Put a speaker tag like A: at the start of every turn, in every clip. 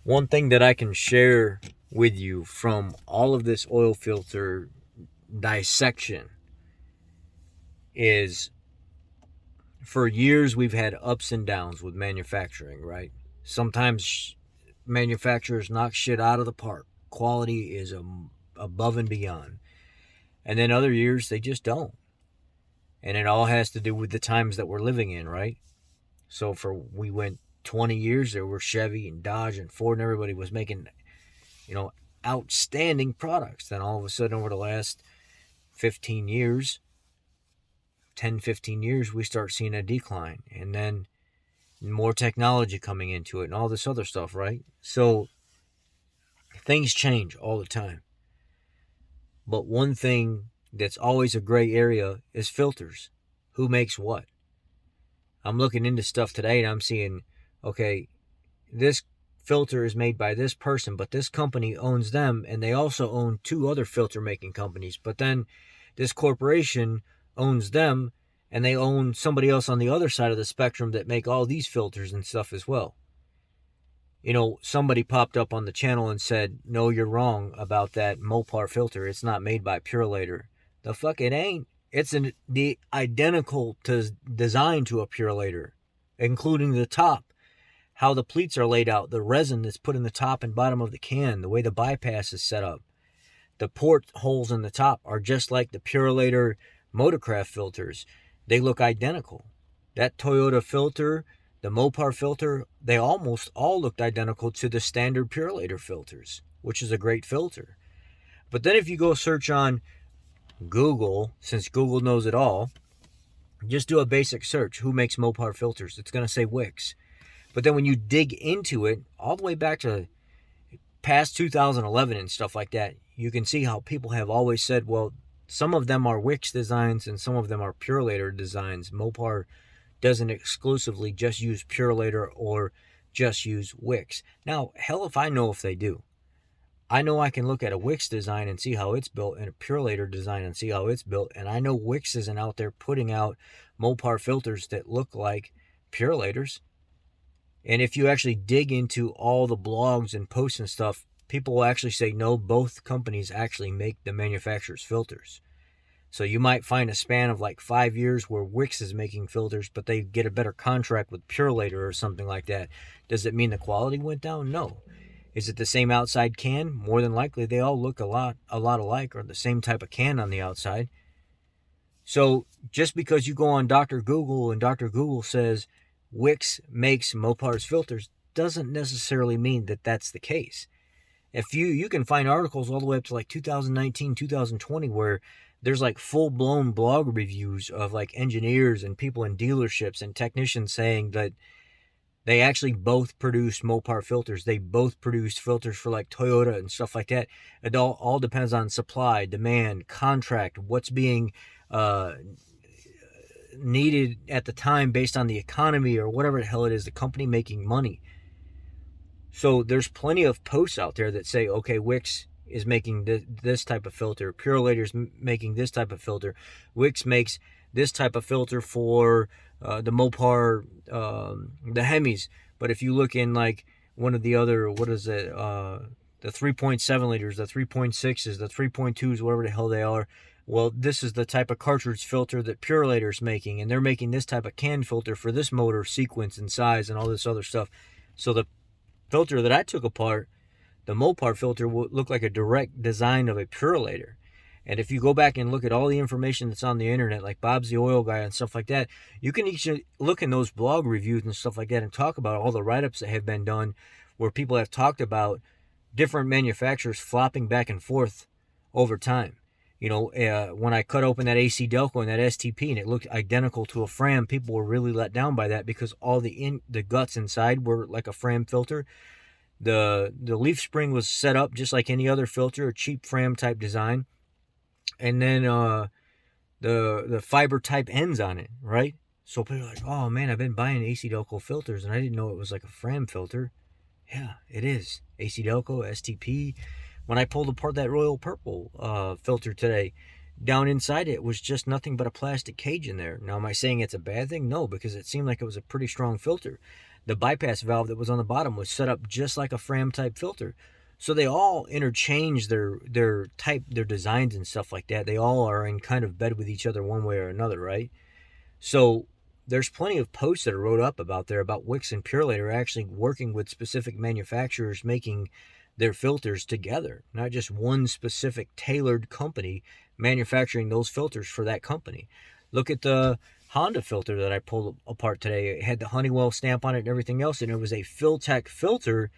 A: One thing that I can share with you from all of this oil filter dissection is, for years we've had ups and downs with manufacturing, right? Sometimes manufacturers knock shit out of the park. Quality is above and beyond. And then other years they just don't. And it all has to do with the times that we're living in, right? So we went 20 years, there were Chevy and Dodge and Ford and everybody was making, you know, outstanding products. Then all of a sudden over the last 15 years, 10, 15 years, we start seeing a decline. And then more technology coming into it and all this other stuff, right? So things change all the time. But one thing that's always a gray area is filters. Who makes what? I'm looking into stuff today and I'm seeing, okay, this filter is made by this person, but this company owns them, and they also own two other filter making companies. But then this corporation owns them, and they own somebody else on the other side of the spectrum that make all these filters and stuff as well. You know, somebody popped up on the channel and said, no, you're wrong about that Mopar filter. It's not made by Purolator. The fuck it ain't. It's the identical to design to a Purolator, including the top, how the pleats are laid out, the resin that's put in the top and bottom of the can, the way the bypass is set up. The port holes in the top are just like the Purolator Motorcraft filters. They look identical. That Toyota filter, the Mopar filter, they almost all looked identical to the standard Purolator filters, which is a great filter. But then if you go search on Google, since Google knows it all, just do a basic search. Who makes Mopar filters? It's going to say Wix. But then when you dig into it, all the way back to past 2011 and stuff like that, you can see how people have always said, well, some of them are Wix designs and some of them are Purolator designs. Mopar doesn't exclusively just use Purolator or just use Wix. Now, hell if I know if they do. I know I can look at a Wix design and see how it's built and a Purolator design and see how it's built. And I know Wix isn't out there putting out Mopar filters that look like Purolators. And if you actually dig into all the blogs and posts and stuff, people will actually say, no, both companies actually make the manufacturer's filters. So you might find a span of like 5 years where Wix is making filters, but they get a better contract with Purolator or something like that. Does it mean the quality went down? No. Is it the same outside can? More than likely, they all look a lot alike, or the same type of can on the outside. So just because you go on Dr. Google and Dr. Google says Wix makes Mopar's filters doesn't necessarily mean that that's the case. If you can find articles all the way up to like 2019, 2020 where there's like full-blown blog reviews of like engineers and people in dealerships and technicians saying that they actually both produce Mopar filters. They both produce filters for like Toyota and stuff like that. It all depends on supply, demand, contract, what's being needed at the time based on the economy or whatever the hell it is, the company making money. So there's plenty of posts out there that say, okay, Wix is making this type of filter. Purolator's making this type of filter. Wix makes this type of filter for the Mopar, the Hemis. But if you look in like one of the other, what is it, the 3.7 liters, the 3.6s, the 3.2s, whatever the hell they are, well, this is the type of cartridge filter that Purolator's making, and they're making this type of can filter for this motor sequence and size and all this other stuff. So the filter that I took apart, the Mopar filter, will look like a direct design of a Purolator. And if you go back and look at all the information that's on the internet, like Bob's the Oil Guy and stuff like that, you can actually look in those blog reviews and stuff like that and talk about all the write-ups that have been done where people have talked about different manufacturers flopping back and forth over time. You know, when I cut open that AC Delco and that STP and it looked identical to a Fram, people were really let down by that because all the guts inside were like a Fram filter. The leaf spring was set up just like any other filter, a cheap Fram type design. And then the fiber type ends on it, right? So people are like, oh man, I've been buying AC Delco filters and I didn't know it was like a Fram filter. Yeah, it is. AC Delco, STP. When I pulled apart that Royal Purple filter today, down inside it was just nothing but a plastic cage in there. Now, am I saying it's a bad thing? No, because it seemed like it was a pretty strong filter. The bypass valve that was on the bottom was set up just like a Fram type filter. So they all interchange their designs and stuff like that. They all are in kind of bed with each other one way or another, right? So there's plenty of posts that are wrote up about Wix and Purolator actually working with specific manufacturers making their filters together, not just one specific tailored company manufacturing those filters for that company. Look at the Honda filter that I pulled apart today. It had the Honeywell stamp on it and everything else, and it was a Filtech filter.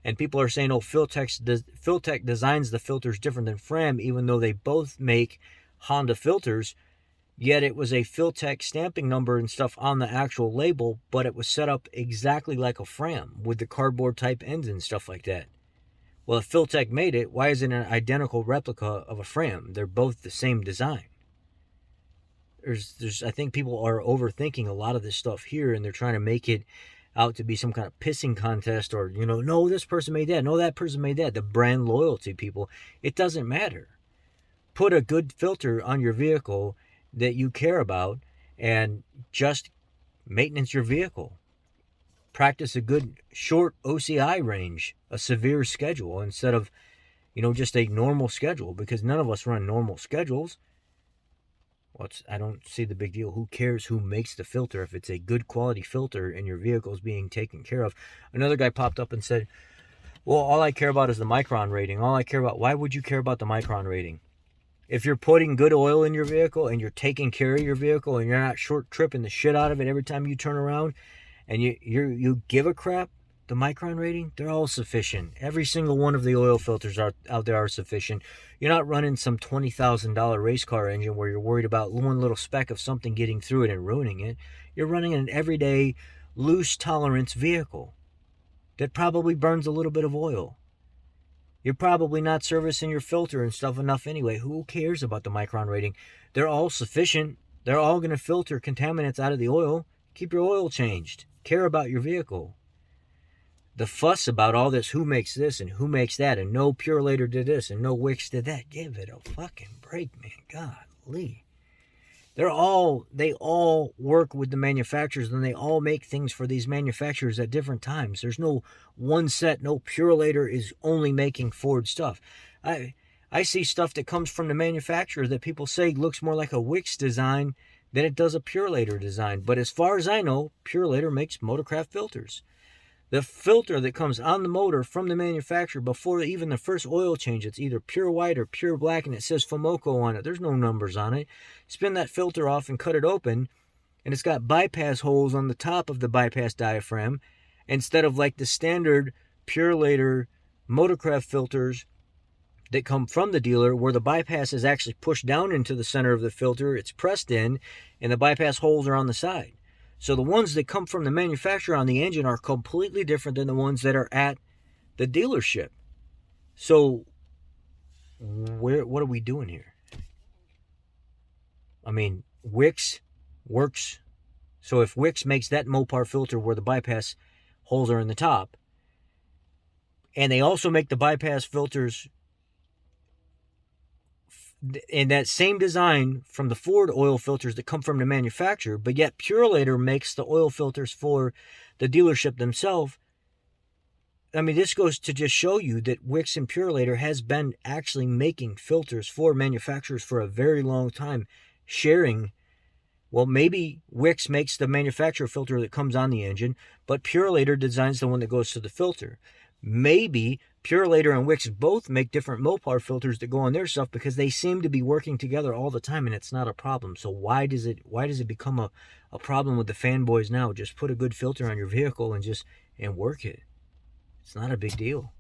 A: And people are saying, oh, Filtech designs the filters different than Fram, even though they both make Honda filters. Yet it was a Filtech stamping number and stuff on the actual label, but it was set up exactly like a Fram with the cardboard type ends and stuff like that. Well, if Filtech made it, why isn't it an identical replica of a Fram? They're both the same design. I think people are overthinking a lot of this stuff here, and they're trying to make it out to be some kind of pissing contest, or, no, this person made that, no, that person made that. The brand loyalty, people. It doesn't matter. Put a good filter on your vehicle that you care about and just maintenance your vehicle. Practice a good short OCI range, a severe schedule, instead of, just a normal schedule, because none of us run normal schedules. Well, I don't see the big deal. Who cares who makes the filter if it's a good quality filter and your vehicle is being taken care of? Another guy popped up and said, well, all I care about is the micron rating. All I care about, why would you care about the micron rating? If you're putting good oil in your vehicle and you're taking care of your vehicle and you're not short tripping the shit out of it every time you turn around, and you give a crap, the micron rating, they're all sufficient. Every single one of the oil filters out there are sufficient. You're not running some $20,000 race car engine where you're worried about one little speck of something getting through it and ruining it. You're running an everyday loose tolerance vehicle that probably burns a little bit of oil. You're probably not servicing your filter and stuff enough anyway. Who cares about the micron rating? They're all sufficient. They're all going to filter contaminants out of the oil. Keep your oil changed. Care about your vehicle. The fuss about all this, who makes this and who makes that, and no Purolator did this and no Wix did that. Give it a fucking break, man. Golly. They all work with the manufacturers, and they all make things for these manufacturers at different times. There's no one set, no Purolator is only making Ford stuff. I see stuff that comes from the manufacturer that people say looks more like a Wix design than it does a Purolator design. But as far as I know, Purolator makes Motorcraft filters. The filter that comes on the motor from the manufacturer before even the first oil change, it's either pure white or pure black, and it says Fomoco on it. There's no numbers on it. Spin that filter off and cut it open, and it's got bypass holes on the top of the bypass diaphragm instead of like the standard Purolator Motorcraft filters that come from the dealer, where the bypass is actually pushed down into the center of the filter, it's pressed in, and the bypass holes are on the side. So the ones that come from the manufacturer on the engine are completely different than the ones that are at the dealership. So what are we doing here? I mean, Wix works. So if Wix makes that Mopar filter where the bypass holes are in the top, and they also make the bypass filters in that same design from the Ford oil filters that come from the manufacturer, but yet Purolator makes the oil filters for the dealership themselves. I mean, this goes to just show you that Wix and Purolator has been actually making filters for manufacturers for a very long time, sharing. Well, maybe Wix makes the manufacturer filter that comes on the engine, but Purolator designs the one that goes to the filter. Maybe Purolator and Wix both make different Mopar filters that go on their stuff, because they seem to be working together all the time, and it's not a problem. So why does it become a problem with the fanboys now? Just put a good filter on your vehicle and work it. It's not a big deal.